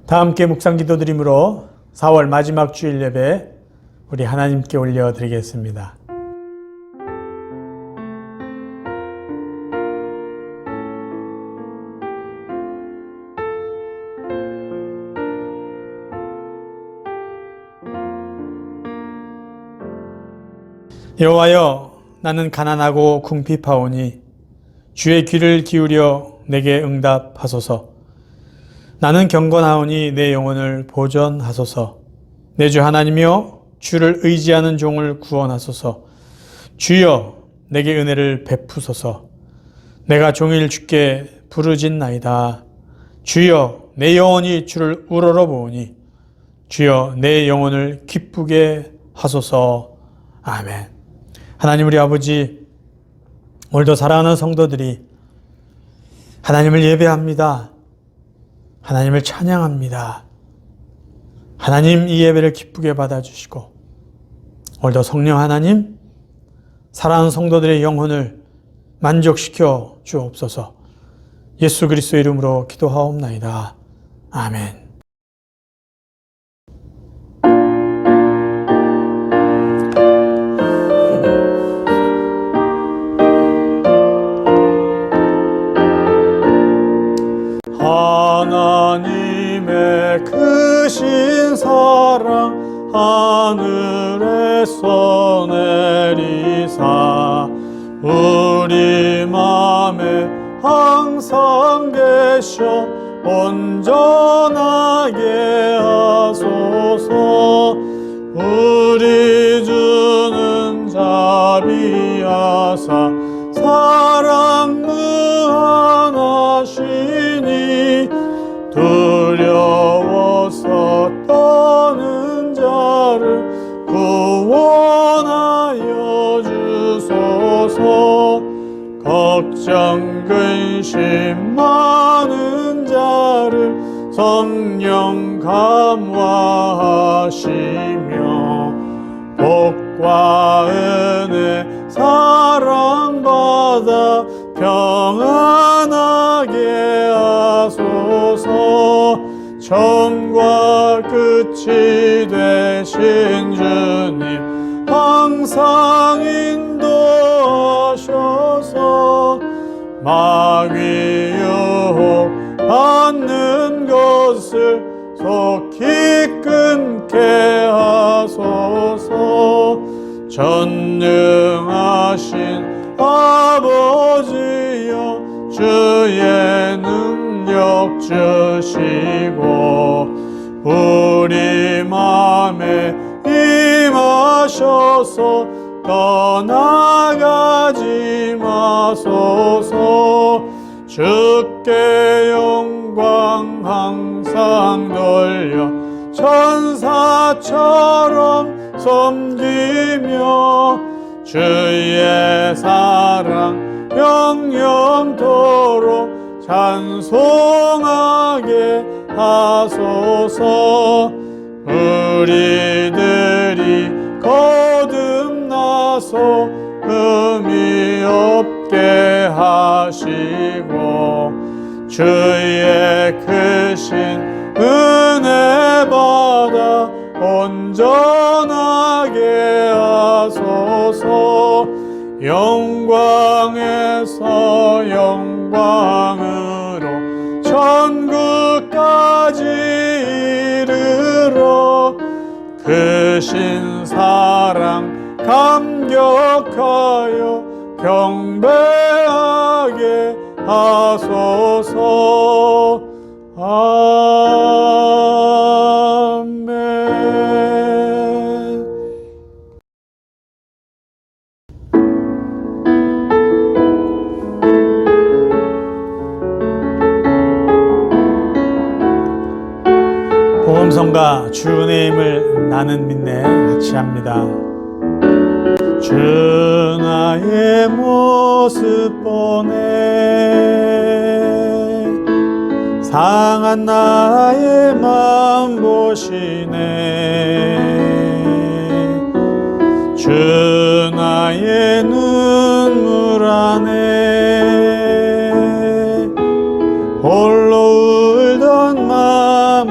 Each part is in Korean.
다 함께 묵상 기도드림으로 4월 마지막 주일 예배 우리 하나님께 올려드리겠습니다. 여호와여, 나는 가난하고 궁핍하오니 주의 귀를 기울여 내게 응답하소서. 나는 경건하오니 내 영혼을 보전하소서. 내 주 하나님이여, 주를 의지하는 종을 구원하소서. 주여, 내게 은혜를 베푸소서. 내가 종일 주께 부르짖나이다. 주여, 내 영혼이 주를 우러러보오니 주여, 내 영혼을 기쁘게 하소서. 아멘. 하나님 우리 아버지, 오늘도 사랑하는 성도들이 하나님을 예배합니다. 하나님을 찬양합니다. 하나님, 이 예배를 기쁘게 받아주시고 오늘도 성령 하나님, 사랑하는 성도들의 영혼을 만족시켜 주옵소서. 예수 그리스도의 이름으로 기도하옵나이다. 아멘. 하나님의 크신 사랑 하늘에서 내리사 우리 맘에 항상 계셔 온전하게 하소서. 우리 주는 자비하사 사랑 무한하시니 두려워서 떠는 자를 구원하여 주소서. 걱정 근심 많은 자를 성령 감화하시며 복과 은혜 사랑받아 평안하게 하소서. 처음과 끝이 되신 주님 항상 인도하셔서 마귀 유혹 받는 것을 속히 끊게 하소서. 전능하신 아버지여, 주의 능력 주시고 우리 맘에 임하셔서 떠나가지 마소서. 주께 영광 항상 돌려 천사처럼 섬기며 주의 사랑 영영토록 찬송하게 하소서. 우리들이 거듭나서 의미 없게 하시고 주의 크신 은혜 받아 온전하게 하소서. 영광에서 영광으로 천국까지 이르러 크신 사랑 감격하여 경배하게 하소서. 아멘. 복음성가 주 은혜의 힘을 나는 믿네 같이 합니다. 주 나의 모습 보네 상한 나의 맘 보시네. 주 나의 눈물 안에 홀로 울던 맘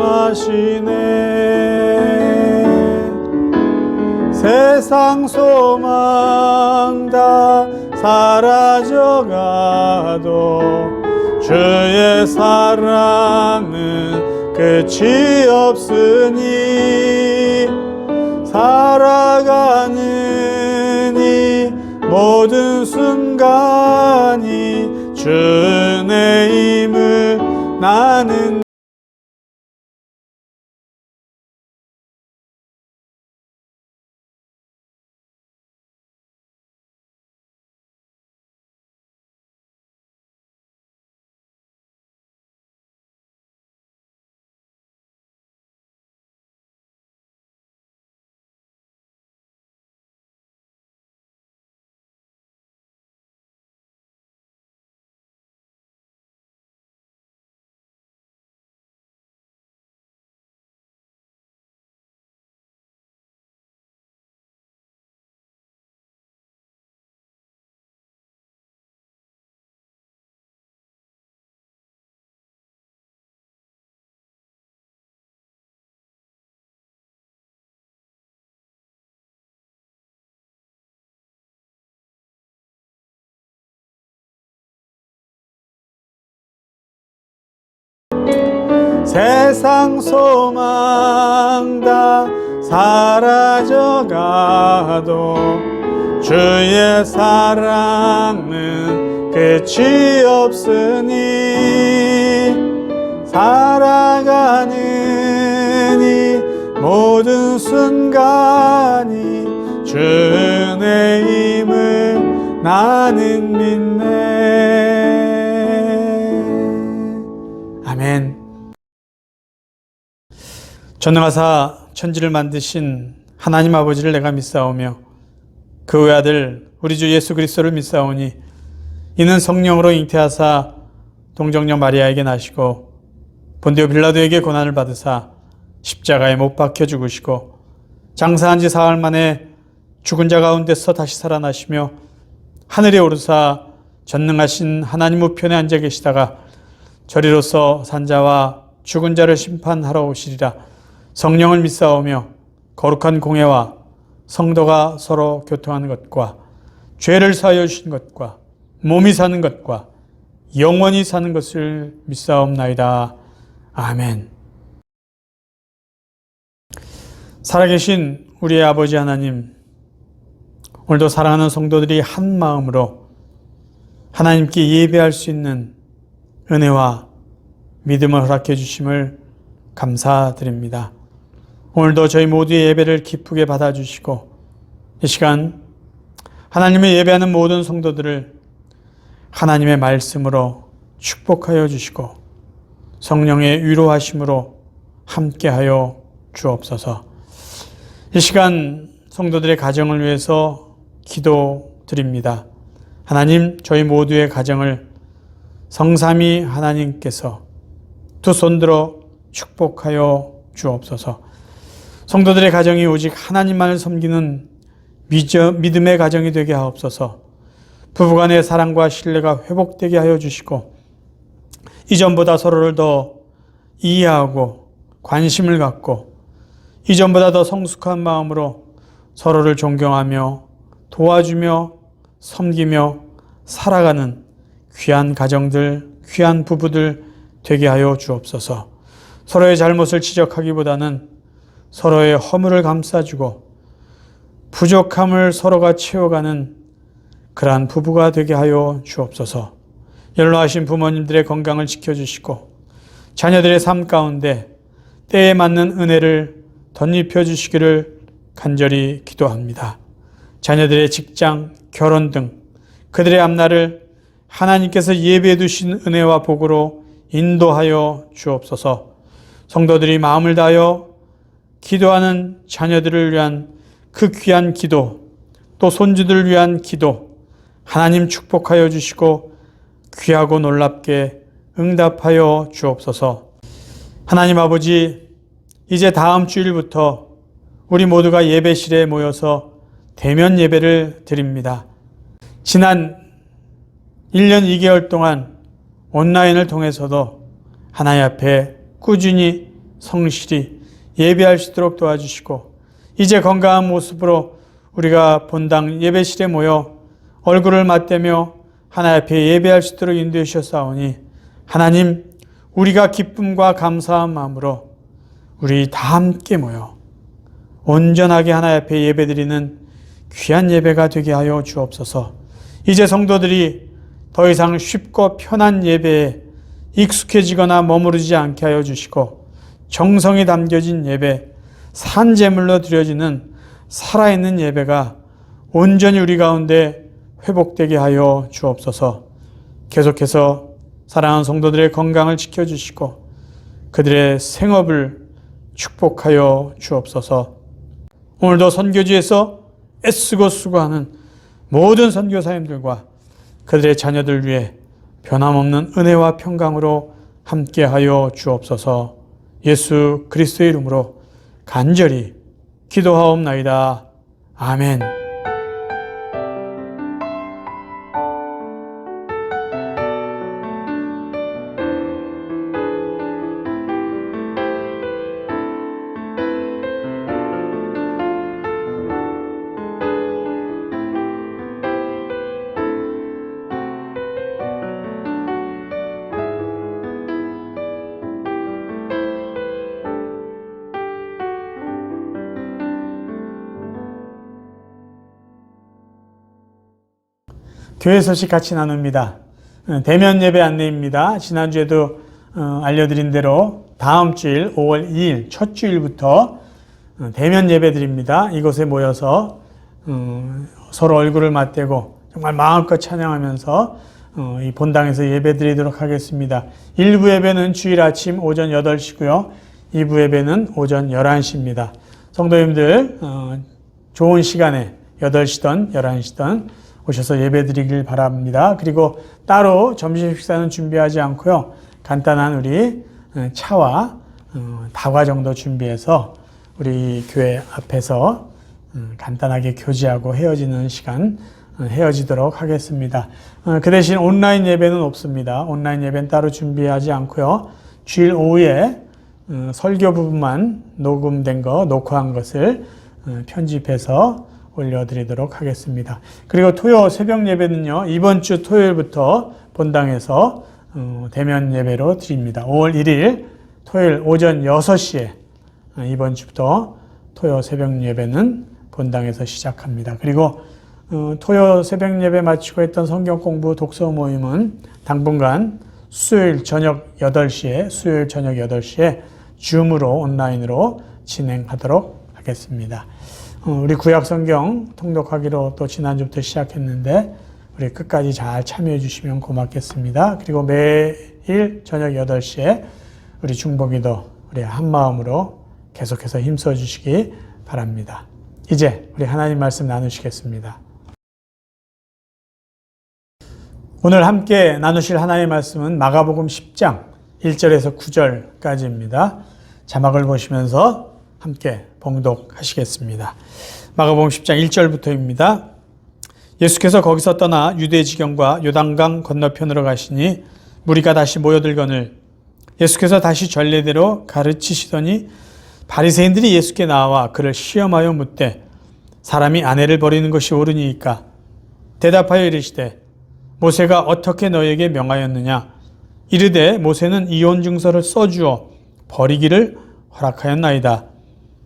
세상 소망 다 사라져가도 주의 사랑은 끝이 없으니 살아가는 이 모든 순간이 주의 힘을 나는 세상 소망 다 사라져가도 주의 사랑은 끝이 없으니 살아가는 이 모든 순간이 주의 힘을 나는 믿네. 아멘. 전능하사 천지를 만드신 하나님 아버지를 내가 믿사오며 그 외아들 우리 주 예수 그리스도를 믿사오니 이는 성령으로 잉태하사 동정녀 마리아에게 나시고 본디오 빌라도에게 고난을 받으사 십자가에 못 박혀 죽으시고 장사한 지 사흘 만에 죽은 자 가운데서 다시 살아나시며 하늘에 오르사 전능하신 하나님 우편에 앉아 계시다가 저리로서 산자와 죽은 자를 심판하러 오시리라. 성령을 믿사오며 거룩한 공회와 성도가 서로 교통하는 것과 죄를 사하여 주신 것과 몸이 사는 것과 영원히 사는 것을 믿사옵나이다. 아멘. 살아계신 우리의 아버지 하나님, 오늘도 사랑하는 성도들이 한 마음으로 하나님께 예배할 수 있는 은혜와 믿음을 허락해 주심을 감사드립니다. 오늘도 저희 모두의 예배를 기쁘게 받아주시고 이 시간 하나님의 예배하는 모든 성도들을 하나님의 말씀으로 축복하여 주시고 성령의 위로하심으로 함께하여 주옵소서. 이 시간 성도들의 가정을 위해서 기도드립니다. 하나님, 저희 모두의 가정을 성삼위 하나님께서 두 손들어 축복하여 주옵소서. 성도들의 가정이 오직 하나님만을 섬기는 믿음의 가정이 되게 하옵소서. 부부간의 사랑과 신뢰가 회복되게 하여 주시고 이전보다 서로를 더 이해하고 관심을 갖고 이전보다 더 성숙한 마음으로 서로를 존경하며 도와주며 섬기며 살아가는 귀한 가정들, 귀한 부부들 되게 하여 주옵소서. 서로의 잘못을 지적하기보다는 서로의 허물을 감싸주고 부족함을 서로가 채워가는 그러한 부부가 되게 하여 주옵소서. 연로하신 부모님들의 건강을 지켜주시고 자녀들의 삶 가운데 때에 맞는 은혜를 덧입혀 주시기를 간절히 기도합니다. 자녀들의 직장, 결혼 등 그들의 앞날을 하나님께서 예비해 두신 은혜와 복으로 인도하여 주옵소서. 성도들이 마음을 다하여 기도하는 자녀들을 위한 그 귀한 기도, 또 손주들을 위한 기도 하나님 축복하여 주시고 귀하고 놀랍게 응답하여 주옵소서. 하나님 아버지, 이제 다음 주일부터 우리 모두가 예배실에 모여서 대면 예배를 드립니다. 지난 1년 2개월 동안 온라인을 통해서도 하나님 앞에 꾸준히 성실히 예배할 수 있도록 도와주시고 이제 건강한 모습으로 우리가 본당 예배실에 모여 얼굴을 맞대며 하나님 앞에 예배할 수 있도록 인도해 주셨사오니 하나님, 우리가 기쁨과 감사한 마음으로 우리 다 함께 모여 온전하게 하나님 앞에 예배드리는 귀한 예배가 되게 하여 주옵소서. 이제 성도들이 더 이상 쉽고 편한 예배에 익숙해지거나 머무르지 않게 하여 주시고 정성이 담겨진 예배, 산제물로 드려지는 살아있는 예배가 온전히 우리 가운데 회복되게 하여 주옵소서. 계속해서 사랑하는 성도들의 건강을 지켜주시고 그들의 생업을 축복하여 주옵소서. 오늘도 선교지에서 애쓰고 수고하는 모든 선교사님들과 그들의 자녀들 위해 변함없는 은혜와 평강으로 함께하여 주옵소서. 예수 그리스도의 이름으로 간절히 기도하옵나이다. 아멘. 교회 소식 같이 나눕니다. 대면 예배 안내입니다. 지난주에도 알려드린 대로 다음 주일 5월 2일 첫 주일부터 대면 예배 드립니다. 이곳에 모여서 서로 얼굴을 맞대고 정말 마음껏 찬양하면서 이 본당에서 예배 드리도록 하겠습니다. 1부 예배는 주일 아침 오전 8시고요. 2부 예배는 오전 11시입니다. 성도님들 좋은 시간에 8시든 11시든 오셔서 예배 드리길 바랍니다. 그리고 따로 점심 식사는 준비하지 않고요. 간단한 우리 차와 다과 정도 준비해서 우리 교회 앞에서 간단하게 교제하고 헤어지는 시간 헤어지도록 하겠습니다. 그 대신 온라인 예배는 없습니다. 온라인 예배는 따로 준비하지 않고요. 주일 오후에 설교 부분만 녹음된 거, 녹화한 것을 편집해서 올려드리도록 하겠습니다. 그리고 토요 새벽 예배는요, 이번 주 토요일부터 본당에서 대면 예배로 드립니다. 5월 1일 토요일 오전 6시에 이번 주부터 토요 새벽 예배는 본당에서 시작합니다. 그리고 토요 새벽 예배 마치고 했던 성경 공부 독서 모임은 당분간 수요일 저녁 8시에 줌으로 온라인으로 진행하도록 하겠습니다. 우리 구약 성경 통독하기로 또 지난주부터 시작했는데 우리 끝까지 잘 참여해 주시면 고맙겠습니다. 그리고 매일 저녁 8시에 우리 중보기도 우리 한마음으로 계속해서 힘써 주시기 바랍니다. 이제 우리 하나님 말씀 나누시겠습니다. 오늘 함께 나누실 하나님의 말씀은 마가복음 10장 1절에서 9절까지입니다. 자막을 보시면서 함께 봉독하시겠습니다. 마가복음 10장 1절부터입니다. 예수께서 거기서 떠나 유대 지경과 요단강 건너편으로 가시니 무리가 다시 모여들거늘 예수께서 다시 전례대로 가르치시더니 바리새인들이 예수께 나와 그를 시험하여 묻되 사람이 아내를 버리는 것이 옳으니이까? 대답하여 이르시되 모세가 어떻게 너에게 명하였느냐? 이르되 모세는 이혼 증서를 써주어 버리기를 허락하였나이다.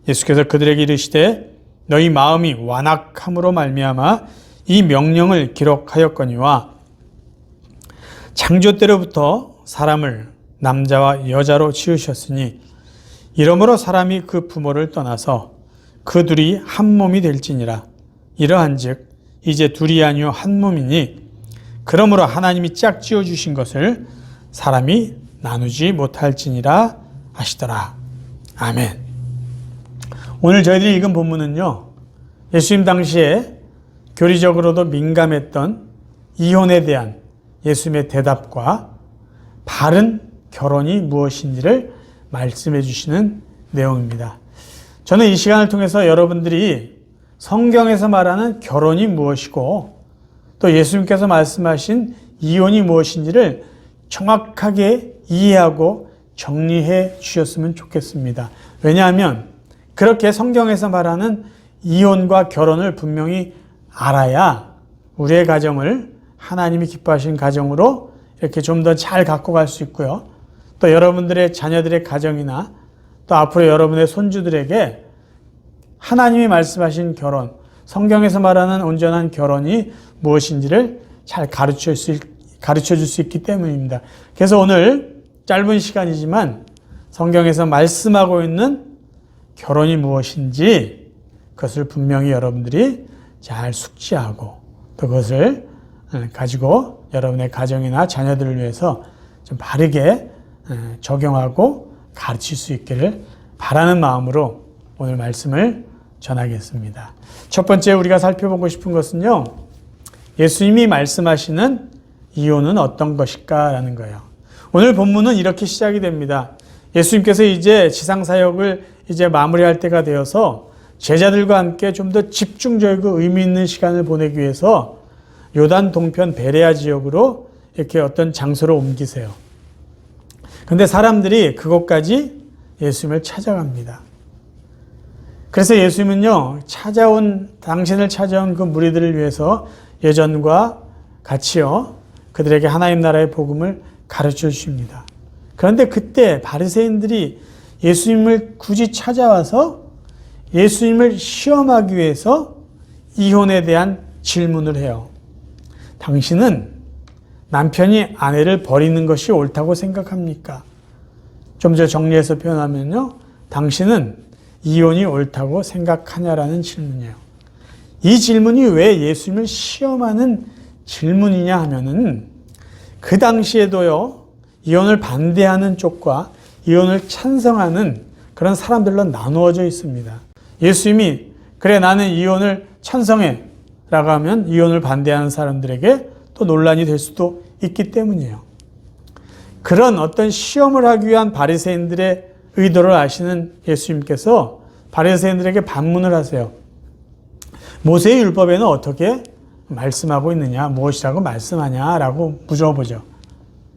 예수께서 그들에게 이르시되 너희 마음이 완악함으로 말미암아 이 명령을 기록하였거니와 창조 때로부터 사람을 남자와 여자로 지으셨으니 이러므로 사람이 그 부모를 떠나서 그 둘이 한 몸이 될지니라. 이러한즉 이제 둘이 아니요 한 몸이니 그러므로 하나님이 짝지어 주신 것을 사람이 나누지 못할지니라 하시더라. 아멘. 오늘 저희들이 읽은 본문은요, 예수님 당시에 교리적으로도 민감했던 이혼에 대한 예수님의 대답과 바른 결혼이 무엇인지를 말씀해 주시는 내용입니다. 저는 이 시간을 통해서 여러분들이 성경에서 말하는 결혼이 무엇이고 또 예수님께서 말씀하신 이혼이 무엇인지를 정확하게 이해하고 정리해 주셨으면 좋겠습니다. 왜냐하면 그렇게 성경에서 말하는 이혼과 결혼을 분명히 알아야 우리의 가정을 하나님이 기뻐하신 가정으로 이렇게 좀 더 잘 갖고 갈 수 있고요. 또 여러분들의 자녀들의 가정이나 또 앞으로 여러분의 손주들에게 하나님이 말씀하신 결혼, 성경에서 말하는 온전한 결혼이 무엇인지를 잘 가르쳐 줄 수 있기 때문입니다. 그래서 오늘 짧은 시간이지만 성경에서 말씀하고 있는 결혼이 무엇인지 그것을 분명히 여러분들이 잘 숙지하고 또 그것을 가지고 여러분의 가정이나 자녀들을 위해서 좀 바르게 적용하고 가르칠 수 있기를 바라는 마음으로 오늘 말씀을 전하겠습니다. 첫 번째 우리가 살펴보고 싶은 것은요, 예수님이 말씀하시는 이혼은 어떤 것일까라는 거예요. 오늘 본문은 이렇게 시작이 됩니다. 예수님께서 이제 지상사역을 이제 마무리할 때가 되어서 제자들과 함께 좀 더 집중적이고 의미 있는 시간을 보내기 위해서 요단 동편 베레아 지역으로 이렇게 어떤 장소로 옮기세요. 그런데 사람들이 그곳까지 예수님을 찾아갑니다. 그래서 예수님은요, 당신을 찾아온 그 무리들을 위해서 예전과 같이요, 그들에게 하나님 나라의 복음을 가르쳐 주십니다. 그런데 그때 바리새인들이 예수님을 굳이 찾아와서 예수님을 시험하기 위해서 이혼에 대한 질문을 해요. 당신은 남편이 아내를 버리는 것이 옳다고 생각합니까? 좀 더 정리해서 표현하면요, 당신은 이혼이 옳다고 생각하냐라는 질문이에요. 이 질문이 왜 예수님을 시험하는 질문이냐 하면은 그 당시에도요, 이혼을 반대하는 쪽과 이혼을 찬성하는 그런 사람들로 나누어져 있습니다. 예수님이 그래 나는 이혼을 찬성해 라고 하면 이혼을 반대하는 사람들에게 또 논란이 될 수도 있기 때문이에요. 그런 어떤 시험을 하기 위한 바리새인들의 의도를 아시는 예수님께서 바리새인들에게 반문을 하세요. 모세의 율법에는 어떻게 말씀하고 있느냐, 무엇이라고 말씀하냐라고 물어보죠.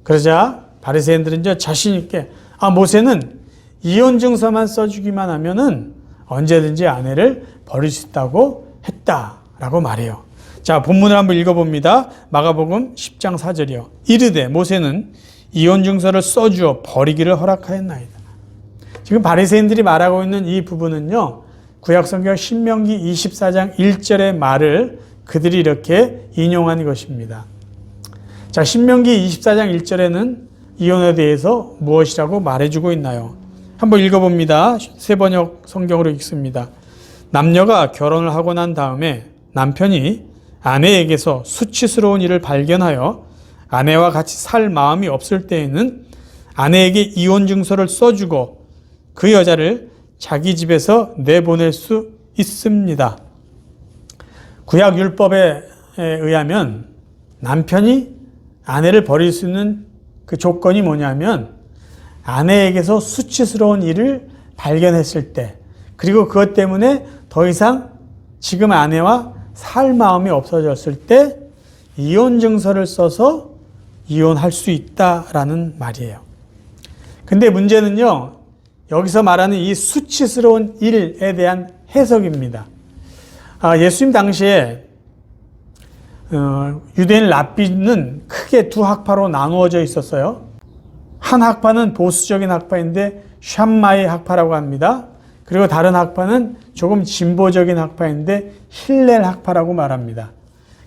그러자 바리새인들은 자신 있게 모세는 이혼 증서만 써주기만 하면은 언제든지 아내를 버릴 수 있다고 했다라고 말해요. 자, 본문을 한번 읽어봅니다. 마가복음 10장 4절이요. 이르되 모세는 이혼 증서를 써주어 버리기를 허락하였나이다. 지금 바리새인들이 말하고 있는 이 부분은요, 구약성경 신명기 24장 1절의 말을 그들이 이렇게 인용한 것입니다. 자, 신명기 24장 1절에는 이혼에 대해서 무엇이라고 말해주고 있나요? 한번 읽어봅니다. 새 번역 성경으로 읽습니다. 남녀가 결혼을 하고 난 다음에 남편이 아내에게서 수치스러운 일을 발견하여 아내와 같이 살 마음이 없을 때에는 아내에게 이혼 증서를 써주고 그 여자를 자기 집에서 내보낼 수 있습니다. 구약 율법에 의하면 남편이 아내를 버릴 수 있는 그 조건이 뭐냐면 아내에게서 수치스러운 일을 발견했을 때, 그리고 그것 때문에 더 이상 지금 아내와 살 마음이 없어졌을 때 이혼 증서를 써서 이혼할 수 있다라는 말이에요. 근데 문제는요, 여기서 말하는 이 수치스러운 일에 대한 해석입니다. 예수님 당시에 유대인 랍비는 크게 두 학파로 나누어져 있었어요. 한 학파는 보수적인 학파인데 샴마이 학파라고 합니다. 그리고 다른 학파는 조금 진보적인 학파인데 힐렐 학파라고 말합니다.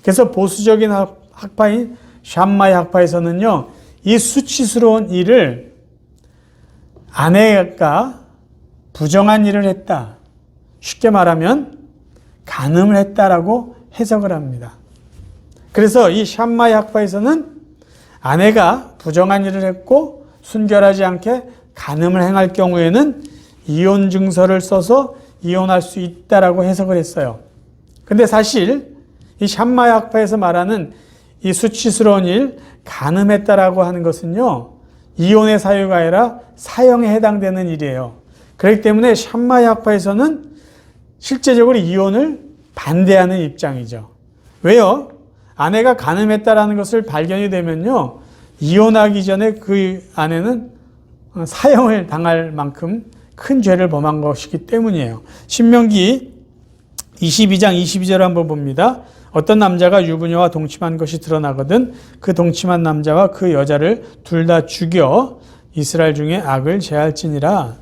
그래서 보수적인 학파인 샴마이 학파에서는요, 이 수치스러운 일을 아내가 부정한 일을 했다, 쉽게 말하면 간음을 했다라고 해석을 합니다. 그래서 이 샴마이 학파에서는 아내가 부정한 일을 했고 순결하지 않게 간음을 행할 경우에는 이혼 증서를 써서 이혼할 수 있다라고 해석을 했어요. 근데 사실 이 샴마이 학파에서 말하는 이 수치스러운 일, 간음했다라고 하는 것은요, 이혼의 사유가 아니라 사형에 해당되는 일이에요. 그렇기 때문에 샴마이 학파에서는 실제적으로 이혼을 반대하는 입장이죠. 왜요? 아내가 간음했다라는 것을 발견이 되면요, 이혼하기 전에 그 아내는 사형을 당할 만큼 큰 죄를 범한 것이기 때문이에요. 신명기 22장 22절 한번 봅니다. 어떤 남자가 유부녀와 동침한 것이 드러나거든 그 동침한 남자와 그 여자를 둘 다 죽여 이스라엘 중에 악을 제할지니라.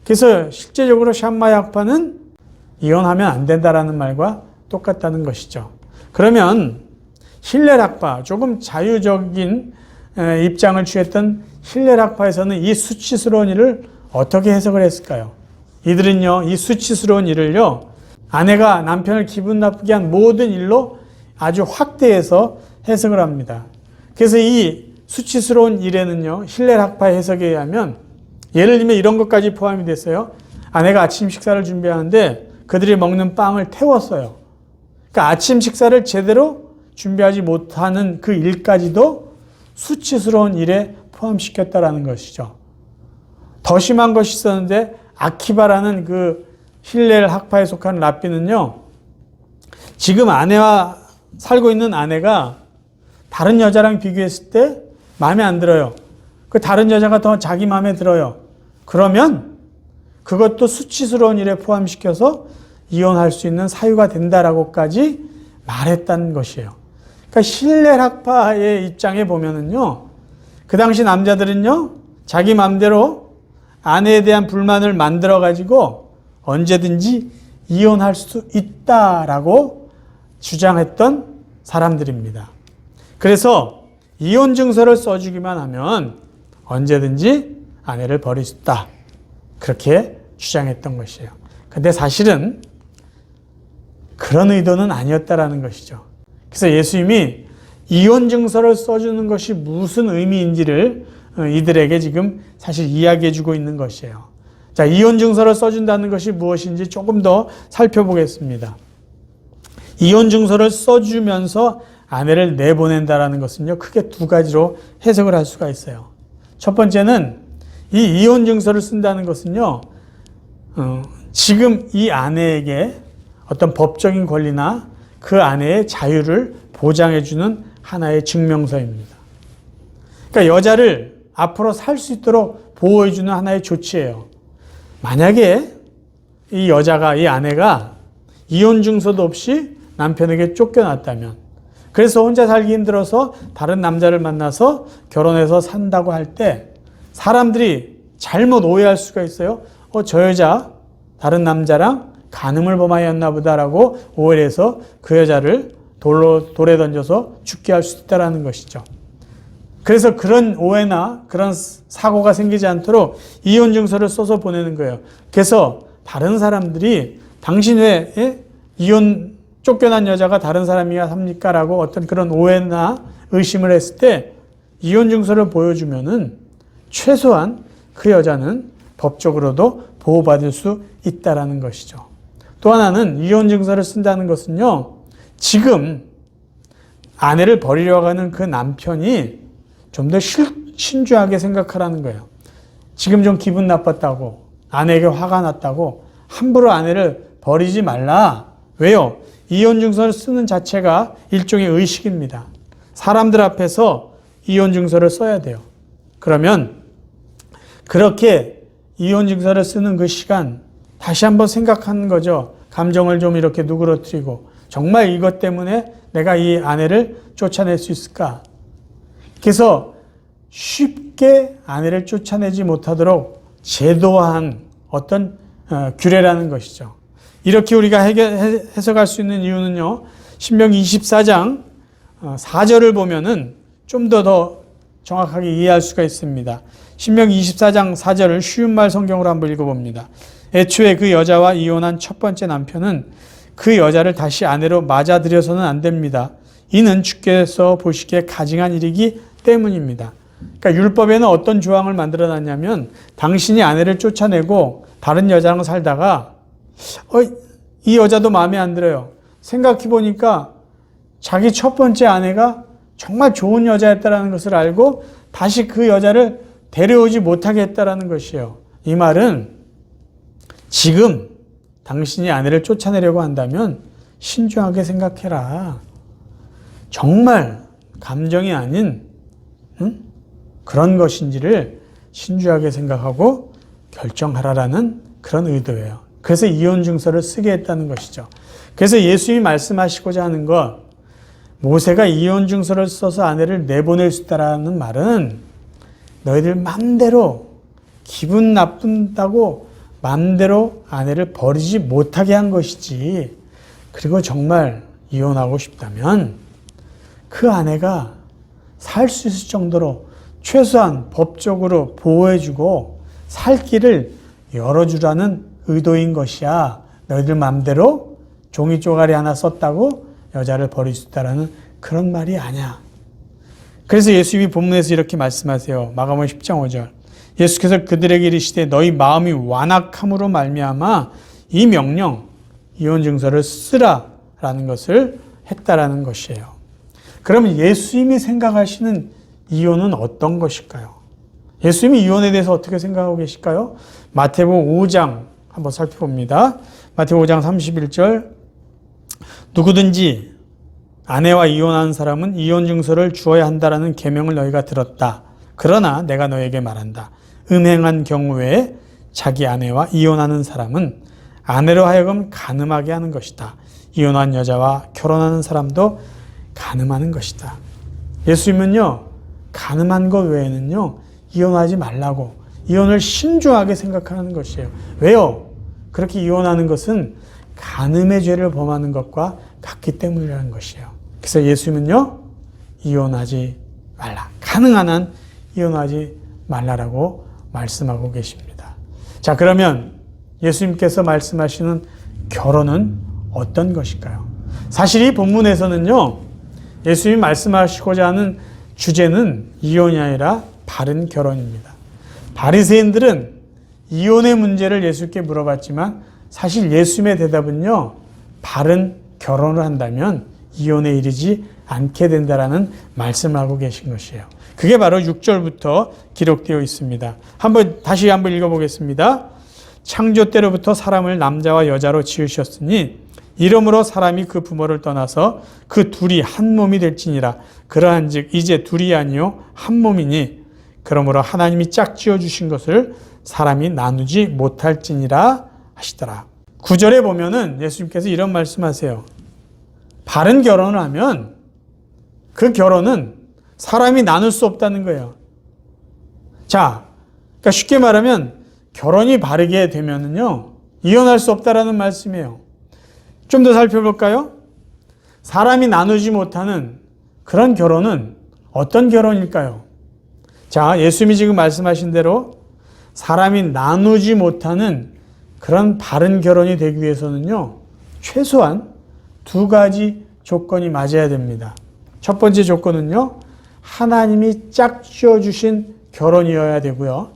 그래서 실제적으로 샴마 약파는 이혼하면 안 된다라는 말과 똑같다는 것이죠. 그러면 hilel 학파, 조금 자유적인 입장을 취했던 hilel 학파에서는 이 수치스러운 일을 어떻게 해석을 했을까요? 이들은요, 이 수치스러운 일을요, 아내가 남편을 기분 나쁘게 한 모든 일로 아주 확대해서 해석을 합니다. 그래서 이 수치스러운 일에는요, hilel 학파의 해석에 의하면 예를 들면 이런 것까지 포함이 됐어요. 아내가 아침 식사를 준비하는데 그들이 먹는 빵을 태웠어요. 그러니까 아침 식사를 제대로 준비하지 못하는 그 일까지도 수치스러운 일에 포함시켰다라는 것이죠. 더 심한 것이 있었는데 아키바라는 그 hilel 학파에 속한 랍비는요, 지금 아내와 살고 있는 아내가 다른 여자랑 비교했을 때 마음에 안 들어요. 그 다른 여자가 더 자기 마음에 들어요. 그러면 그것도 수치스러운 일에 포함시켜서 이혼할 수 있는 사유가 된다라고까지 말했다는 것이에요. 그러니까 hilel 학파의 입장에 보면은요, 그 당시 남자들은요, 자기 마음대로 아내에 대한 불만을 만들어 가지고 언제든지 이혼할 수 있다라고 주장했던 사람들입니다. 그래서 이혼 증서를 써주기만 하면 언제든지 아내를 버릴 수 있다. 그렇게 주장했던 것이에요. 근데 사실은 그런 의도는 아니었다라는 것이죠. 그래서 예수님이 이혼 증서를 써주는 것이 무슨 의미인지를 이들에게 지금 사실 이야기해 주고 있는 것이에요. 자, 이혼 증서를 써준다는 것이 무엇인지 조금 더 살펴보겠습니다. 이혼 증서를 써주면서 아내를 내보낸다라는 것은요, 크게 두 가지로 해석을 할 수가 있어요. 첫 번째는 이 이혼 증서를 쓴다는 것은요, 지금 이 아내에게 어떤 법적인 권리나 그 아내의 자유를 보장해주는 하나의 증명서입니다. 그러니까 여자를 앞으로 살 수 있도록 보호해주는 하나의 조치예요. 만약에 이 여자가, 이 아내가 이혼 증서도 없이 남편에게 쫓겨났다면, 그래서 혼자 살기 힘들어서 다른 남자를 만나서 결혼해서 산다고 할 때 사람들이 잘못 오해할 수가 있어요. 저 여자 다른 남자랑 간음을 범하였나 보다라고 오해를 해서 그 여자를 돌에 던져서 죽게 할 수 있다는 것이죠. 그래서 그런 오해나 그런 사고가 생기지 않도록 이혼 증서를 써서 보내는 거예요. 그래서 다른 사람들이 당신 왜 이혼 쫓겨난 여자가 다른 사람이야 합니까? 라고 어떤 그런 오해나 의심을 했을 때 이혼 증서를 보여주면은 최소한 그 여자는 법적으로도 보호받을 수 있다라는 것이죠. 또 하나는 이혼 증서를 쓴다는 것은요, 지금 아내를 버리려고 하는 그 남편이 좀 더 신중하게 생각하라는 거예요. 지금 좀 기분 나빴다고, 아내에게 화가 났다고 함부로 아내를 버리지 말라. 왜요? 이혼 증서를 쓰는 자체가 일종의 의식입니다. 사람들 앞에서 이혼 증서를 써야 돼요. 그러면 그렇게 이혼 증서를 쓰는 그 시간 다시 한번 생각하는 거죠. 감정을 좀 이렇게 누그러뜨리고 정말 이것 때문에 내가 이 아내를 쫓아낼 수 있을까? 그래서 쉽게 아내를 쫓아내지 못하도록 제도화한 어떤 규례라는 것이죠. 이렇게 우리가 해석할 수 있는 이유는요, 신명기 24장 4절을 보면은 좀 더 정확하게 이해할 수가 있습니다. 신명기 24장 4절을 쉬운 말 성경으로 한번 읽어봅니다. 애초에 그 여자와 이혼한 첫 번째 남편은 그 여자를 다시 아내로 맞아들여서는 안 됩니다. 이는 주께서 보시기에 가증한 일이기 때문입니다. 그러니까 율법에는 어떤 조항을 만들어 놨냐면, 당신이 아내를 쫓아내고 다른 여자랑 살다가 이 여자도 마음에 안 들어요. 생각해 보니까 자기 첫 번째 아내가 정말 좋은 여자였다라는 것을 알고 다시 그 여자를 데려오지 못하게 했다라는 것이에요. 이 말은 지금 당신이 아내를 쫓아내려고 한다면 신중하게 생각해라. 정말 감정이 아닌 그런 것인지를 신중하게 생각하고 결정하라라는 그런 의도예요. 그래서 이혼 증서를 쓰게 했다는 것이죠. 그래서 예수님이 말씀하시고자 하는 것, 모세가 이혼 증서를 써서 아내를 내보낼 수 있다라는 말은 너희들 맘대로 기분 나쁜다고 맘대로 아내를 버리지 못하게 한 것이지, 그리고 정말 이혼하고 싶다면 그 아내가 살 수 있을 정도로 최소한 법적으로 보호해주고 살 길을 열어주라는 의도인 것이야. 너희들 맘대로 종이 쪼가리 하나 썼다고 여자를 버릴 수 있다라는 그런 말이 아니야. 그래서 예수님이 본문에서 이렇게 말씀하세요. 마가복음 10장 5절. 예수께서 그들에게 이르시되 너희 마음이 완악함으로 말미암아 이 명령, 이혼 증서를 쓰라라는 것을 했다라는 것이에요. 그러면 예수님이 생각하시는 이혼은 어떤 것일까요? 예수님이 이혼에 대해서 어떻게 생각하고 계실까요? 마태복음 5장 한번 살펴봅니다. 마태복음 5장 31절. 누구든지 아내와 이혼한 사람은 이혼 증서를 주어야 한다라는 계명을 너희가 들었다. 그러나 내가 너에게 말한다. 음행한 경우에 자기 아내와 이혼하는 사람은 아내로 하여금 간음하게 하는 것이다. 이혼한 여자와 결혼하는 사람도 간음하는 것이다. 예수님은요, 간음한 것 외에는요, 이혼하지 말라고, 이혼을 신중하게 생각하는 것이에요. 왜요? 그렇게 이혼하는 것은 간음의 죄를 범하는 것과 같기 때문이라는 것이에요. 그래서 예수님은요, 이혼하지 말라. 가능한 한 이혼하지 말라라고 말씀하고 계십니다. 자, 그러면 예수님께서 말씀하시는 결혼은 어떤 것일까요? 사실 이 본문에서는요, 예수님이 말씀하시고자 하는 주제는 이혼이 아니라 바른 결혼입니다. 바리새인들은 이혼의 문제를 예수께 물어봤지만 사실 예수님의 대답은요, 바른 결혼을 한다면 이혼에 이르지 않게 된다라는 말씀을 하고 계신 것이에요. 그게 바로 6절부터 기록되어 있습니다. 다시 한번 읽어보겠습니다. 창조 때로부터 사람을 남자와 여자로 지으셨으니 이러므로 사람이 그 부모를 떠나서 그 둘이 한 몸이 될지니라. 그러한즉 이제 둘이 아니요 한 몸이니 그러므로 하나님이 짝지어 주신 것을 사람이 나누지 못할지니라 하시더라. 9절에 보면은 예수님께서 이런 말씀하세요. 바른 결혼을 하면 그 결혼은 사람이 나눌 수 없다는 거예요. 자, 그러니까 쉽게 말하면 결혼이 바르게 되면은요, 이혼할 수 없다라는 말씀이에요. 좀 더 살펴볼까요? 사람이 나누지 못하는 그런 결혼은 어떤 결혼일까요? 자, 예수님이 지금 말씀하신 대로 사람이 나누지 못하는 그런 바른 결혼이 되기 위해서는요, 최소한 두 가지 조건이 맞아야 됩니다. 첫 번째 조건은요, 하나님이 짝지어 주신 결혼이어야 되고요.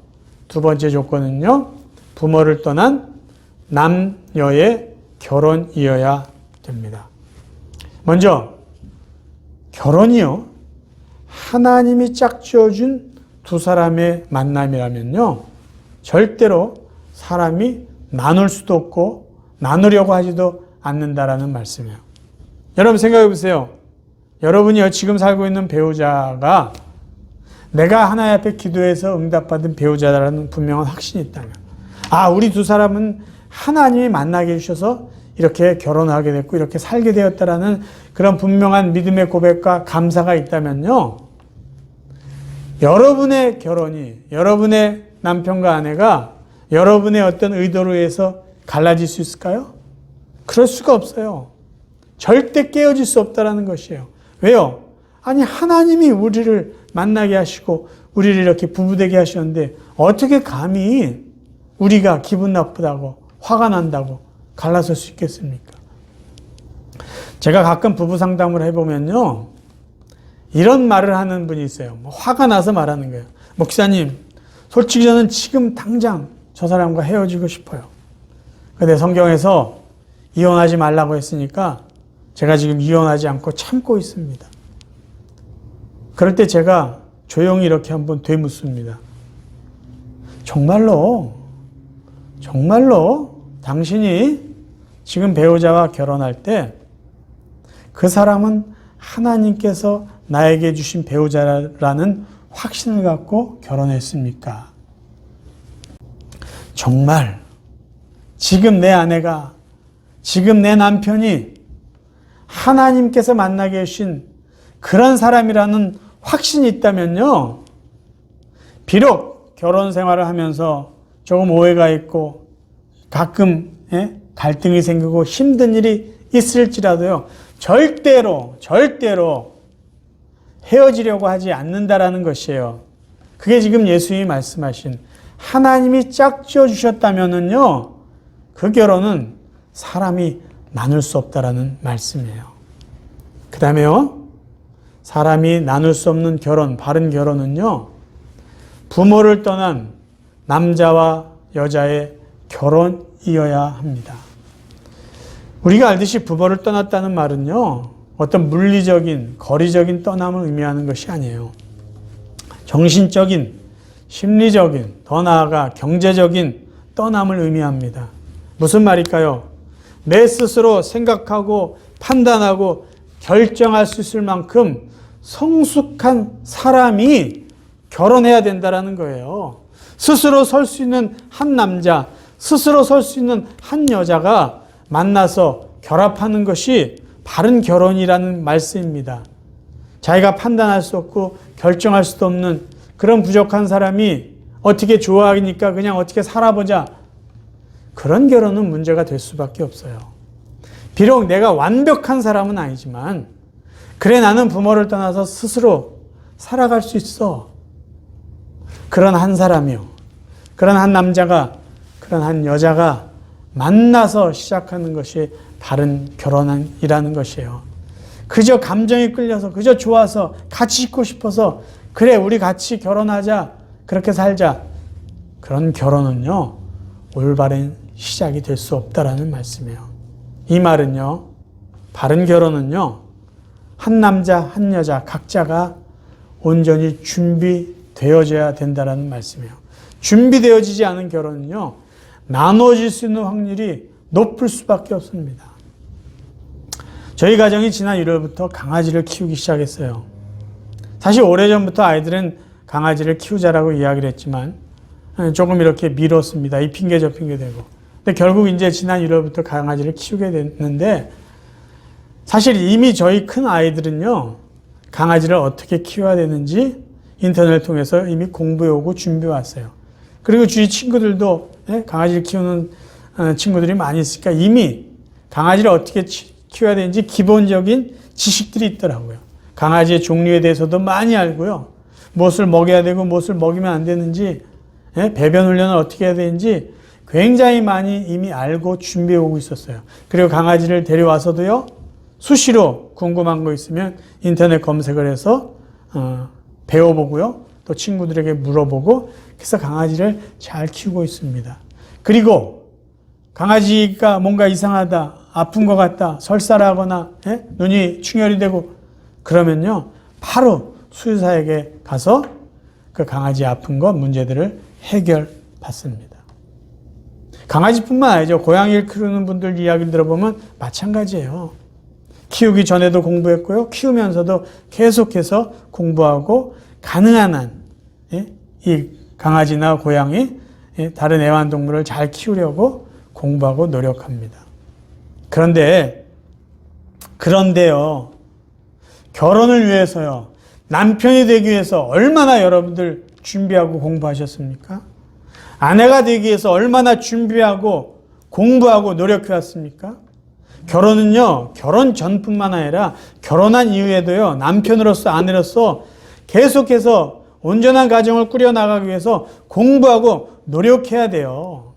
두 번째 조건은요, 부모를 떠난 남녀의 결혼이어야 됩니다. 먼저 결혼이요, 하나님이 짝지어 준 두 사람의 만남이라면요, 절대로 사람이 나눌 수도 없고 나누려고 하지도 않는다라는 말씀이에요. 여러분 생각해 보세요. 여러분이 지금 살고 있는 배우자가 내가 하나님 앞에 기도해서 응답받은 배우자라는 분명한 확신이 있다면, 우리 두 사람은 하나님이 만나게 해주셔서 이렇게 결혼하게 됐고 이렇게 살게 되었다라는 그런 분명한 믿음의 고백과 감사가 있다면요, 여러분의 결혼이, 여러분의 남편과 아내가 여러분의 어떤 의도로 해서 갈라질 수 있을까요? 그럴 수가 없어요. 절대 깨어질 수 없다는 것이에요. 왜요? 아니, 하나님이 우리를 만나게 하시고 우리를 이렇게 부부되게 하셨는데 어떻게 감히 우리가 기분 나쁘다고 화가 난다고 갈라설 수 있겠습니까? 제가 가끔 부부 상담을 해보면요, 이런 말을 하는 분이 있어요. 화가 나서 말하는 거예요. 목사님, 솔직히 저는 지금 당장 저 사람과 헤어지고 싶어요. 근데 성경에서 이혼하지 말라고 했으니까 제가 지금 이혼하지 않고 참고 있습니다. 그럴 때 제가 조용히 이렇게 한번 되묻습니다. 정말로 당신이 지금 배우자와 결혼할 때 그 사람은 하나님께서 나에게 주신 배우자라는 확신을 갖고 결혼했습니까? 정말 지금 내 아내가, 지금 내 남편이 하나님께서 만나게 해주신 그런 사람이라는 확신이 있다면요, 비록 결혼 생활을 하면서 조금 오해가 있고 가끔 갈등이 생기고 힘든 일이 있을지라도요, 절대로 헤어지려고 하지 않는다라는 것이에요. 그게 지금 예수님이 말씀하신, 하나님이 짝지어 주셨다면은요, 그 결혼은 사람이 나눌 수 없다라는 말씀이에요. 그 다음에요, 사람이 나눌 수 없는 결혼, 바른 결혼은요, 부모를 떠난 남자와 여자의 결혼이어야 합니다. 우리가 알듯이 부모를 떠났다는 말은요, 어떤 물리적인, 거리적인 떠남을 의미하는 것이 아니에요. 정신적인, 심리적인, 더 나아가 경제적인 떠남을 의미합니다. 무슨 말일까요? 내 스스로 생각하고 판단하고 결정할 수 있을 만큼 성숙한 사람이 결혼해야 된다는 거예요. 스스로 설 수 있는 한 남자, 스스로 설 수 있는 한 여자가 만나서 결합하는 것이 바른 결혼이라는 말씀입니다. 자기가 판단할 수 없고 결정할 수도 없는 그런 부족한 사람이 어떻게 좋아하니까 그냥 어떻게 살아보자, 그런 결혼은 문제가 될 수밖에 없어요. 비록 내가 완벽한 사람은 아니지만, 그래 나는 부모를 떠나서 스스로 살아갈 수 있어, 그런 한 사람이요, 그런 한 남자가, 그런 한 여자가 만나서 시작하는 것이 바른 결혼이라는 것이에요. 그저 감정이 끌려서, 그저 좋아서, 같이 있고 싶어서, 그래 우리 같이 결혼하자, 그렇게 살자, 그런 결혼은요, 올바른 시작이 될 수 없다라는 말씀이에요. 이 말은요, 바른 결혼은요, 한 남자 한 여자 각자가 온전히 준비되어져야 된다라는 말씀이에요. 준비되어지지 않은 결혼은요, 나눠질 수 있는 확률이 높을 수밖에 없습니다. 저희 가정이 지난 1월부터 강아지를 키우기 시작했어요. 사실 오래전부터 아이들은 강아지를 키우자라고 이야기를 했지만 조금 이렇게 미뤘습니다. 이 핑계 저 핑계 대고. 근데 결국 이제 지난 1월부터 강아지를 키우게 됐는데, 사실 이미 저희 큰 아이들은요, 강아지를 어떻게 키워야 되는지 인터넷을 통해서 이미 공부해오고 준비해왔어요. 그리고 주위 친구들도 강아지를 키우는 친구들이 많이 있으니까 이미 강아지를 어떻게 키워야 되는지 기본적인 지식들이 있더라고요. 강아지의 종류에 대해서도 많이 알고요. 무엇을 먹여야 되고 무엇을 먹이면 안 되는지, 배변 훈련을 어떻게 해야 되는지 굉장히 많이 이미 알고 준비해 오고 있었어요. 그리고 강아지를 데려와서도요, 수시로 궁금한 거 있으면 인터넷 검색을 해서 배워보고요, 또 친구들에게 물어보고, 그래서 강아지를 잘 키우고 있습니다. 그리고 강아지가 뭔가 이상하다, 아픈 것 같다, 설사하거나 눈이 충혈이 되고 그러면요, 바로 수의사에게 가서 그 강아지 아픈 것 문제들을 해결받습니다. 강아지뿐만 아니죠. 고양이를 키우는 분들 이야기를 들어보면 마찬가지예요. 키우기 전에도 공부했고요, 키우면서도 계속해서 공부하고 가능한 한 이 강아지나 고양이, 다른 애완동물을 잘 키우려고 공부하고 노력합니다. 그런데요, 결혼을 위해서요, 남편이 되기 위해서 얼마나 여러분들 준비하고 공부하셨습니까? 아내가 되기 위해서 얼마나 준비하고 공부하고 노력해왔습니까? 결혼은요, 결혼 전뿐만 아니라 결혼한 이후에도요, 남편으로서 아내로서 계속해서 온전한 가정을 꾸려나가기 위해서 공부하고 노력해야 돼요.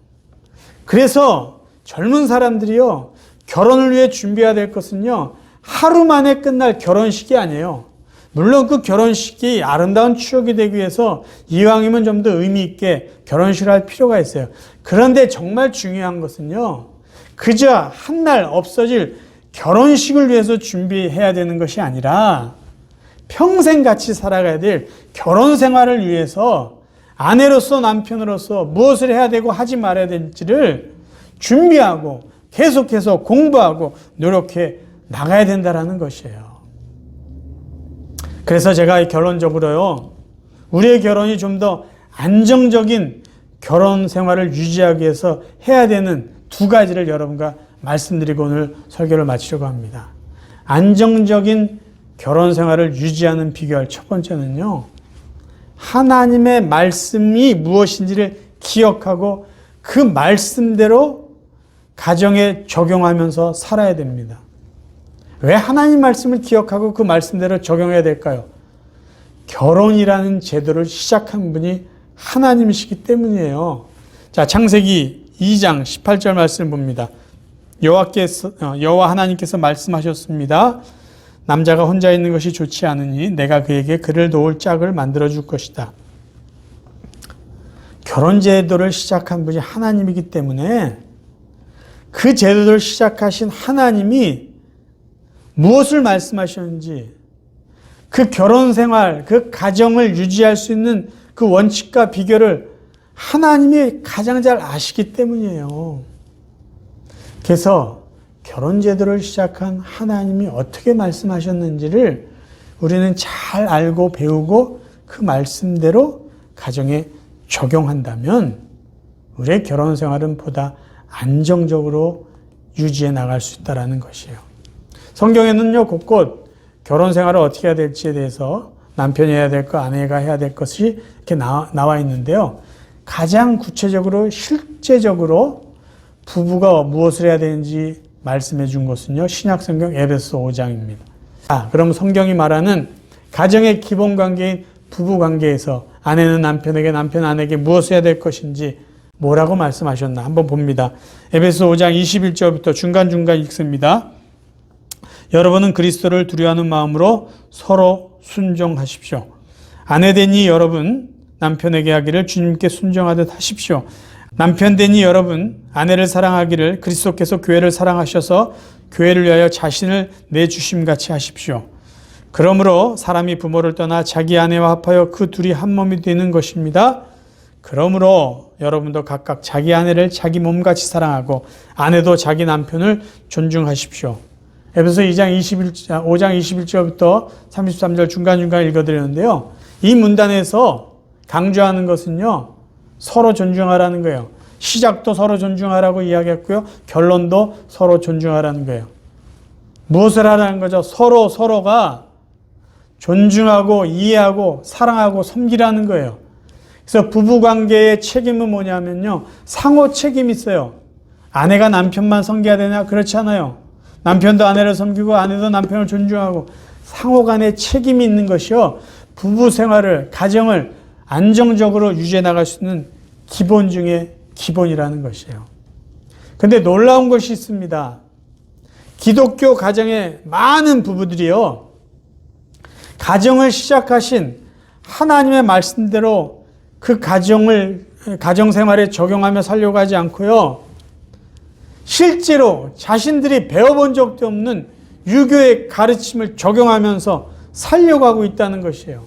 그래서 젊은 사람들이요, 결혼을 위해 준비해야 될 것은요, 하루 만에 끝날 결혼식이 아니에요. 물론 그 결혼식이 아름다운 추억이 되기 위해서 이왕이면 좀 더 의미 있게 결혼식을 할 필요가 있어요. 그런데 정말 중요한 것은요, 그저 한 날 없어질 결혼식을 위해서 준비해야 되는 것이 아니라 평생 같이 살아가야 될 결혼 생활을 위해서 아내로서 남편으로서 무엇을 해야 되고 하지 말아야 될지를 준비하고 계속해서 공부하고 노력해 나가야 된다는 것이에요. 그래서 제가 결론적으로요, 우리의 결혼이 좀 더 안정적인 결혼 생활을 유지하기 위해서 해야 되는 두 가지를 여러분과 말씀드리고 오늘 설교를 마치려고 합니다. 안정적인 결혼 생활을 유지하는 비결 첫 번째는요, 하나님의 말씀이 무엇인지를 기억하고 그 말씀대로 가정에 적용하면서 살아야 됩니다. 왜 하나님 말씀을 기억하고 그 말씀대로 적용해야 될까요? 결혼이라는 제도를 시작한 분이 하나님이시기 때문이에요. 자, 창세기 2장 18절 말씀 봅니다. 여호와 하나님께서 말씀하셨습니다. 남자가 혼자 있는 것이 좋지 않으니 내가 그에게 그를 놓을 짝을 만들어 줄 것이다. 결혼 제도를 시작한 분이 하나님이기 때문에 그 제도를 시작하신 하나님이 무엇을 말씀하셨는지, 그 결혼 생활, 그 가정을 유지할 수 있는 그 원칙과 비결을 하나님이 가장 잘 아시기 때문이에요. 그래서 결혼 제도를 시작한 하나님이 어떻게 말씀하셨는지를 우리는 잘 알고 배우고 그 말씀대로 가정에 적용한다면 우리의 결혼 생활은 보다 안정적으로 유지해 나갈 수 있다는 것이에요. 성경에는요, 곳곳 결혼 생활을 어떻게 해야 될지에 대해서 남편이 해야 될 것, 아내가 해야 될 것이 이렇게 나와 있는데요. 가장 구체적으로 실제적으로 부부가 무엇을 해야 되는지 말씀해 준 것은요, 신약성경 에베소 5장입니다. 그럼 성경이 말하는 가정의 기본 관계인 부부 관계에서 아내는 남편에게, 남편 아내에게 무엇을 해야 될 것인지 뭐라고 말씀하셨나 한번 봅니다. 에베소 5장 21절부터 중간중간 읽습니다. 여러분은 그리스도를 두려워하는 마음으로 서로 순종하십시오. 아내되니 여러분 남편에게 하기를 주님께 순종하듯 하십시오. 남편되니 여러분 아내를 사랑하기를 그리스도께서 교회를 사랑하셔서 교회를 위하여 자신을 내주심같이 하십시오. 그러므로 사람이 부모를 떠나 자기 아내와 합하여 그 둘이 한 몸이 되는 것입니다. 그러므로 여러분도 각각 자기 아내를 자기 몸같이 사랑하고 아내도 자기 남편을 존중하십시오. 에베소 5장 21절부터 33절 중간중간 읽어드렸는데요. 이 문단에서 강조하는 것은요, 서로 존중하라는 거예요. 시작도 서로 존중하라고 이야기했고요. 결론도 서로 존중하라는 거예요. 무엇을 하라는 거죠? 서로가 존중하고 이해하고 사랑하고 섬기라는 거예요. 그래서 부부관계의 책임은 뭐냐면요, 상호 책임이 있어요. 아내가 남편만 섬겨야 되냐? 그렇지 않아요. 남편도 아내를 섬기고 아내도 남편을 존중하고 상호 간의 책임이 있는 것이요, 부부 생활을, 가정을 안정적으로 유지해 나갈 수 있는 기본 중에 기본이라는 것이에요. 근데 놀라운 것이 있습니다. 기독교 가정의 많은 부부들이요, 가정을 시작하신 하나님의 말씀대로 그 가정 생활에 적용하며 살려고 하지 않고요, 실제로 자신들이 배워본 적도 없는 유교의 가르침을 적용하면서 살려고 하고 있다는 것이에요.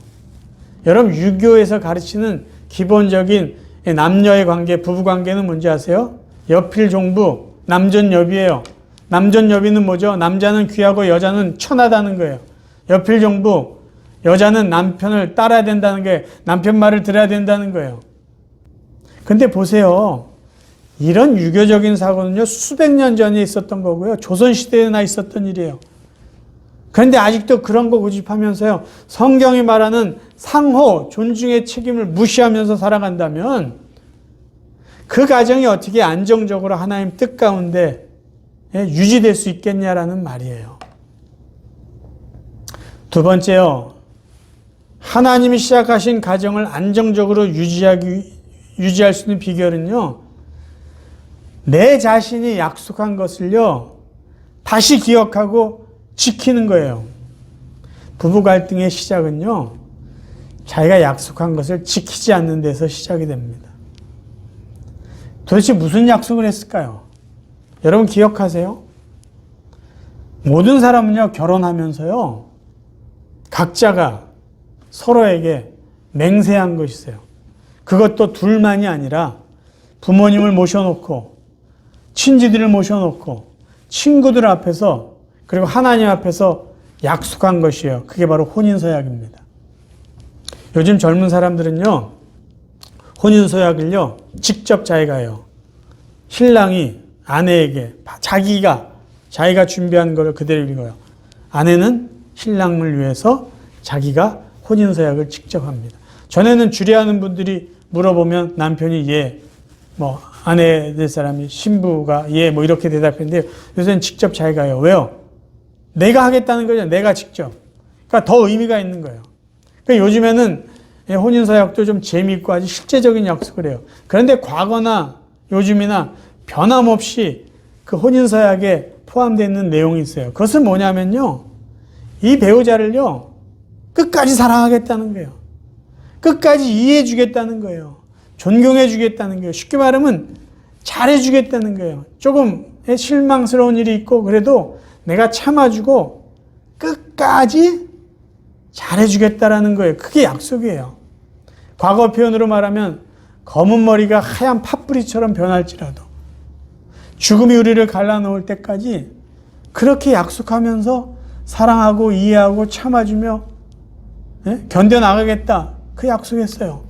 여러분, 유교에서 가르치는 기본적인 남녀의 관계, 부부 관계는 뭔지 아세요? 여필종부, 남전여비예요. 남전여비는 뭐죠? 남자는 귀하고 여자는 천하다는 거예요. 여필종부, 여자는 남편을 따라야 된다는 거예요. 남편 말을 들어야 된다는 거예요. 근데 보세요. 이런 유교적인 사고는요, 수백 년 전에 있었던 거고요. 조선시대에나 있었던 일이에요. 그런데 아직도 그런 거 고집하면서요, 성경이 말하는 상호, 존중의 책임을 무시하면서 살아간다면 그 가정이 어떻게 안정적으로 하나님 뜻 가운데 유지될 수 있겠냐라는 말이에요. 두 번째요, 하나님이 시작하신 가정을 안정적으로 유지할 수 있는 비결은요, 내 자신이 약속한 것을요, 다시 기억하고 지키는 거예요. 부부 갈등의 시작은요, 자기가 약속한 것을 지키지 않는 데서 시작이 됩니다. 도대체 무슨 약속을 했을까요? 여러분 기억하세요? 모든 사람은요, 결혼하면서요, 각자가 서로에게 맹세한 것이 있어요. 그것도 둘만이 아니라 부모님을 모셔놓고 친지들을 모셔놓고 친구들 앞에서 그리고 하나님 앞에서 약속한 것이에요. 그게 바로 혼인서약입니다. 요즘 젊은 사람들은요, 혼인서약을요, 직접 자기가 해요. 신랑이 아내에게 자기가 준비한 걸 그대로 읽어요. 아내는 신랑을 위해서 자기가 혼인서약을 직접 합니다. 전에는 주례하는 분들이 물어보면 남편이 예, 아내 될 사람이 신부가 예, 이렇게 대답했는데 요새는 직접 자기가 해요. 왜요? 내가 하겠다는 거죠. 내가 직접. 그러니까 더 의미가 있는 거예요. 그러니까 요즘에는 혼인서약도 좀 재미있고 아주 실제적인 약속을 해요. 그런데 과거나 요즘이나 변함없이 그 혼인서약에 포함되어 있는 내용이 있어요. 그것은 뭐냐면요. 이 배우자를요. 끝까지 사랑하겠다는 거예요. 끝까지 이해해 주겠다는 거예요. 존경해 주겠다는 거예요. 쉽게 말하면 잘해 주겠다는 거예요. 조금 실망스러운 일이 있고 그래도 내가 참아주고 끝까지 잘해 주겠다라는 거예요. 그게 약속이에요. 과거 표현으로 말하면 검은 머리가 하얀 팥뿌리처럼 변할지라도 죽음이 우리를 갈라놓을 때까지 그렇게 약속하면서 사랑하고 이해하고 참아주며 견뎌나가겠다. 그 약속했어요.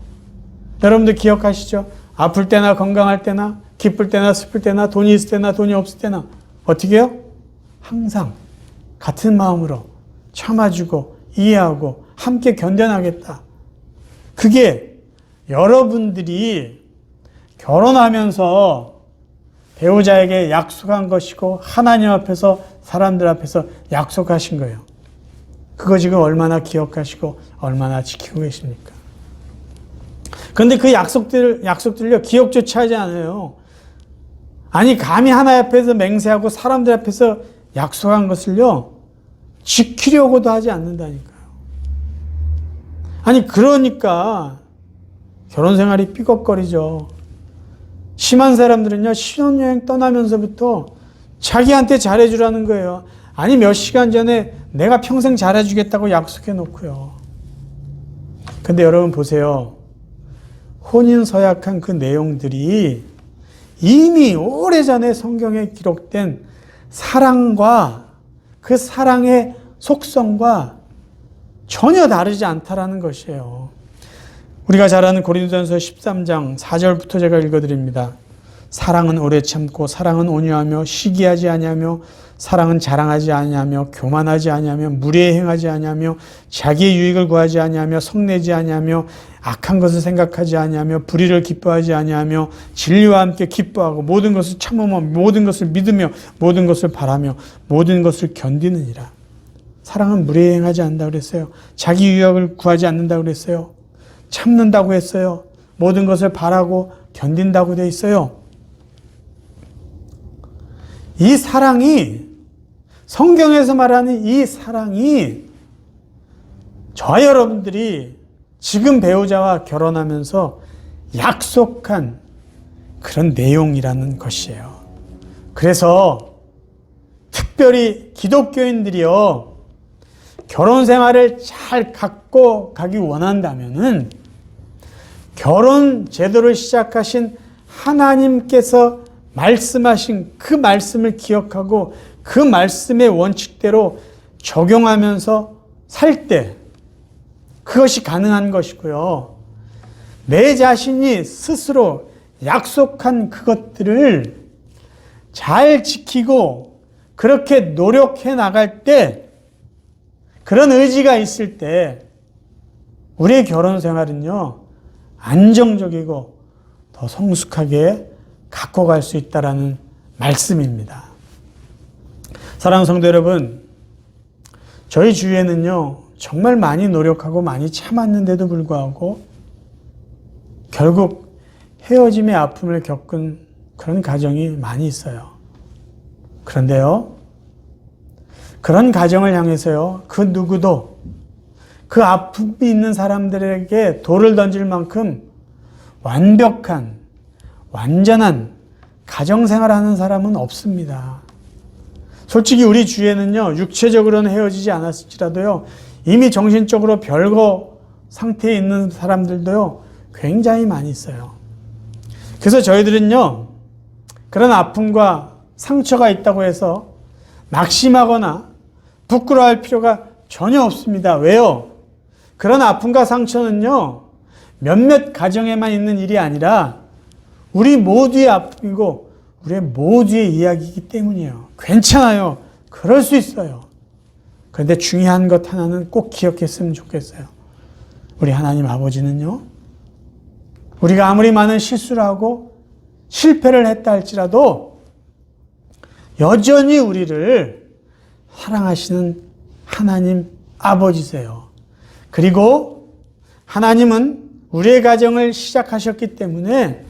여러분들 기억하시죠? 아플 때나 건강할 때나 기쁠 때나 슬플 때나 돈이 있을 때나 돈이 없을 때나 어떻게 해요? 항상 같은 마음으로 참아주고 이해하고 함께 견뎌나겠다. 그게 여러분들이 결혼하면서 배우자에게 약속한 것이고 하나님 앞에서 사람들 앞에서 약속하신 거예요. 그거 지금 얼마나 기억하시고 얼마나 지키고 계십니까? 그런데 그 약속들요 기억조차 하지 않아요. 아니 감히 하나님 앞에서 맹세하고 사람들 앞에서 약속한 것을요 지키려고도 하지 않는다니까요. 아니 그러니까 결혼생활이 삐걱거리죠. 심한 사람들은요 신혼여행 떠나면서부터 자기한테 잘해주라는 거예요. 아니 몇 시간 전에 내가 평생 잘해주겠다고 약속해 놓고요. 근데 여러분 보세요. 혼인서약한 그 내용들이 이미 오래전에 성경에 기록된 사랑과 그 사랑의 속성과 전혀 다르지 않다라는 것이에요. 우리가 잘 아는 고린도전서 13장 4절부터 제가 읽어드립니다. 사랑은 오래 참고 사랑은 온유하며 시기하지 아니하며 사랑은 자랑하지 아니하며 교만하지 아니하며 무례히 행하지 아니하며 자기의 유익을 구하지 아니하며 성내지 아니하며 악한 것을 생각하지 아니하며 불의를 기뻐하지 아니하며 진리와 함께 기뻐하고 모든 것을 참으며 모든 것을 믿으며 모든 것을 바라며 모든 것을 견디느니라. 사랑은 무례히 행하지 않는다고 그랬어요. 자기 유익을 구하지 않는다고 그랬어요. 참는다고 했어요. 모든 것을 바라고 견딘다고 돼 있어요. 이 사랑이 성경에서 말하는 이 사랑이 저와 여러분들이 지금 배우자와 결혼하면서 약속한 그런 내용이라는 것이에요. 그래서 특별히 기독교인들이요 결혼 생활을 잘 갖고 가기 원한다면은 결혼 제도를 시작하신 하나님께서 말씀하신 그 말씀을 기억하고 그 말씀의 원칙대로 적용하면서 살 때 그것이 가능한 것이고요. 내 자신이 스스로 약속한 그것들을 잘 지키고 그렇게 노력해 나갈 때 그런 의지가 있을 때 우리의 결혼 생활은요 안정적이고 더 성숙하게 갖고 갈 수 있다라는 말씀입니다. 사랑하는 성도 여러분, 저희 주위에는요 정말 많이 노력하고 많이 참았는데도 불구하고 결국 헤어짐의 아픔을 겪은 그런 가정이 많이 있어요. 그런데요 그런 가정을 향해서요 그 누구도 그 아픔이 있는 사람들에게 돌을 던질 만큼 완벽한 완전한 가정생활하는 사람은 없습니다. 솔직히 우리 주위에는요 육체적으로는 헤어지지 않았을지라도요 이미 정신적으로 별거 상태에 있는 사람들도요 굉장히 많이 있어요. 그래서 저희들은요 그런 아픔과 상처가 있다고 해서 낙심하거나 부끄러워할 필요가 전혀 없습니다. 왜요? 그런 아픔과 상처는요 몇몇 가정에만 있는 일이 아니라 우리 모두의 아픔이고 우리의 모두의 이야기이기 때문이에요. 괜찮아요. 그럴 수 있어요. 그런데 중요한 것 하나는 꼭 기억했으면 좋겠어요. 우리 하나님 아버지는요, 우리가 아무리 많은 실수를 하고 실패를 했다 할지라도 여전히 우리를 사랑하시는 하나님 아버지세요. 그리고 하나님은 우리의 가정을 시작하셨기 때문에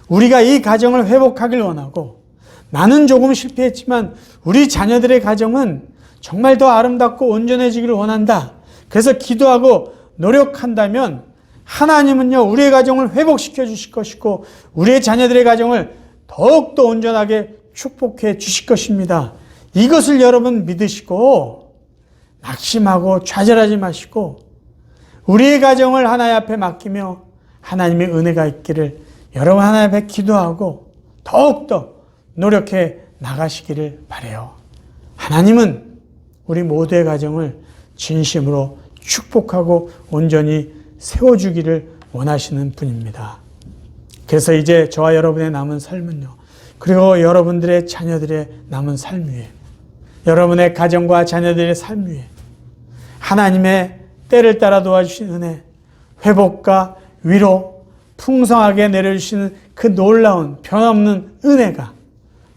우리가 이 가정을 회복하길 원하고, 나는 조금 실패했지만 우리 자녀들의 가정은 정말 더 아름답고 온전해지기를 원한다. 그래서 기도하고 노력한다면 하나님은요, 우리의 가정을 회복시켜 주실 것이고 우리의 자녀들의 가정을 더욱더 온전하게 축복해 주실 것입니다. 이것을 여러분 믿으시고 낙심하고 좌절하지 마시고 우리의 가정을 하나님 앞에 맡기며 하나님의 은혜가 있기를 여러분 하나님 앞에 기도하고 더욱더 노력해 나가시기를 바라요. 하나님은 우리 모두의 가정을 진심으로 축복하고 온전히 세워주기를 원하시는 분입니다. 그래서 이제 저와 여러분의 남은 삶은요, 그리고 여러분들의 자녀들의 남은 삶 위에, 여러분의 가정과 자녀들의 삶 위에 하나님의 때를 따라 도와주신 은혜, 회복과 위로 풍성하게 내려주시는 그 놀라운 변함없는 은혜가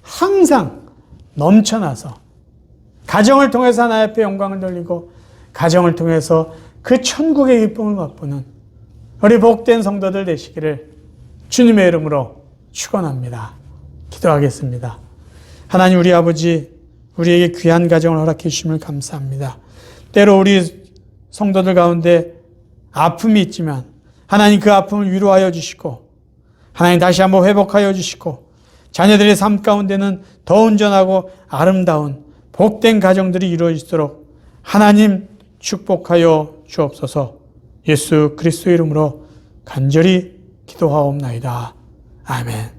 항상 넘쳐나서 가정을 통해서 하나님 앞에 영광을 돌리고 가정을 통해서 그 천국의 기쁨을 맛보는 우리 복된 성도들 되시기를 주님의 이름으로 축원합니다. 기도하겠습니다. 하나님 우리 아버지, 우리에게 귀한 가정을 허락해 주심을 감사합니다. 때로 우리 성도들 가운데 아픔이 있지만 하나님 그 아픔을 위로하여 주시고 하나님 다시 한번 회복하여 주시고 자녀들의 삶 가운데는 더 온전하고 아름다운 복된 가정들이 이루어지도록 하나님 축복하여 주옵소서. 예수 그리스도 이름으로 간절히 기도하옵나이다. 아멘.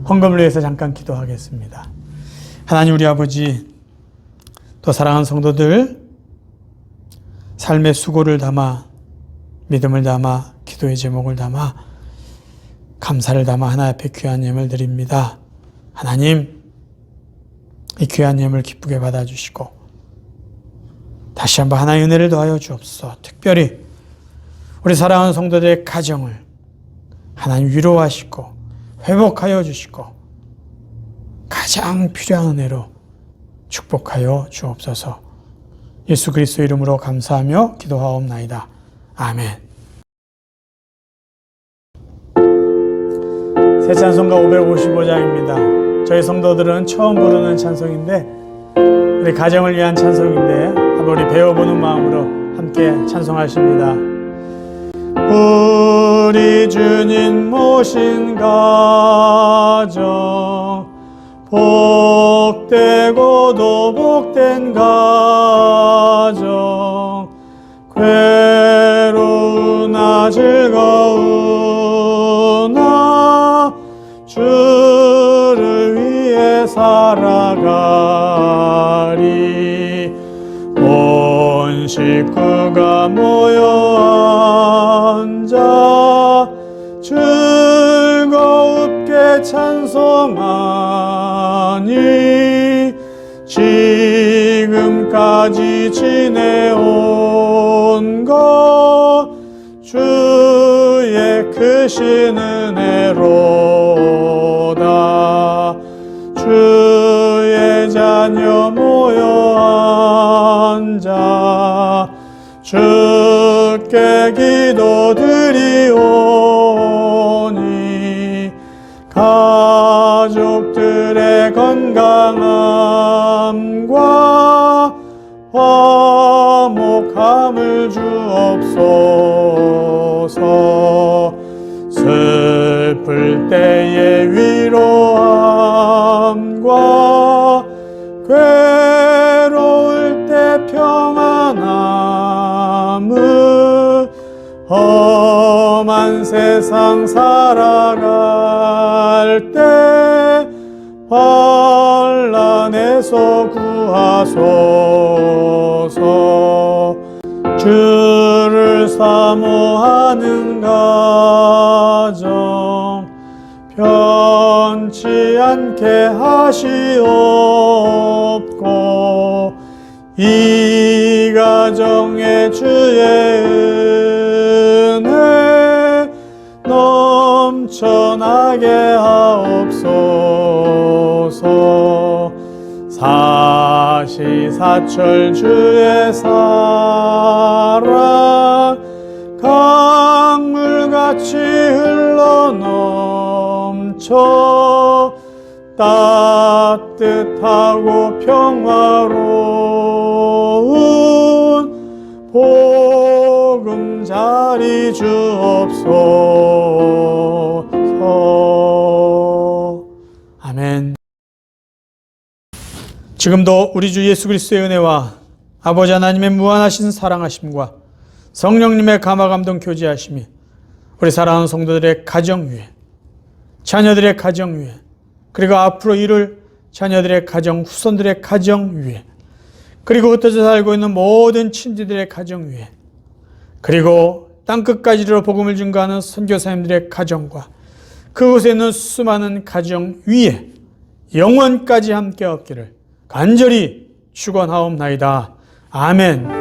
헌금을 위해서 잠깐 기도하겠습니다. 하나님 우리 아버지, 또 사랑하는 성도들 삶의 수고를 담아 믿음을 담아 기도의 제목을 담아 감사를 담아 하나님 앞에 귀한 예물을 드립니다. 하나님 이 귀한 예물 기쁘게 받아주시고 다시 한번 하나의 은혜를 더하여 주옵소서. 특별히 우리 사랑하는 성도들의 가정을 하나님 위로하시고 회복하여 주시고 가장 필요한 은혜로 축복하여 주옵소서. 예수 그리스도 이름으로 감사하며 기도하옵나이다. 아멘. 새 찬송가 555장입니다. 저희 성도들은 처음 부르는 찬송인데 우리 가정을 위한 찬송인데 한번 우리 배워보는 마음으로 함께 찬송하십니다. 우리 주님 모신 가정 복되고도 복된 가정 괴로우나 즐거우나 주를 위해 살아가리. 온 식구가 모여 앉아 즐겁게 찬송하니 지금까지 지내온 것 주의 크신 은혜로다. 주의 자녀 모여 앉아 주께 기도드리오니 가족들의 건강함과 화목함을 주옵소서. 슬플 때의 위로함과 괴로울 때 평안함을 험한 험한 세상 살아갈 때 환난에서 구하소서. 주를 사모하는 가정 편치 않게 하시옵고, 이 가정에 주의 은혜 넘쳐나게 하옵소서. 사시사철 주의 사랑 강물같이 흘러넘쳐 따뜻하고 평화로운 보금자리 주옵소서. 아멘. 지금도 우리 주 예수 그리스도의 은혜와 아버지 하나님의 무한하신 사랑하심과 성령님의 감화감동 교제하심이 우리 사랑하는 성도들의 가정 위에, 자녀들의 가정 위에, 그리고 앞으로 이룰 자녀들의 가정, 후손들의 가정 위에, 그리고 흩어져 살고 있는 모든 친지들의 가정 위에, 그리고 땅끝까지 이르러 복음을 증거하는 선교사님들의 가정과 그곳에 있는 수많은 가정 위에 영원까지 함께 없기를 간절히 축원하옵나이다. 아멘.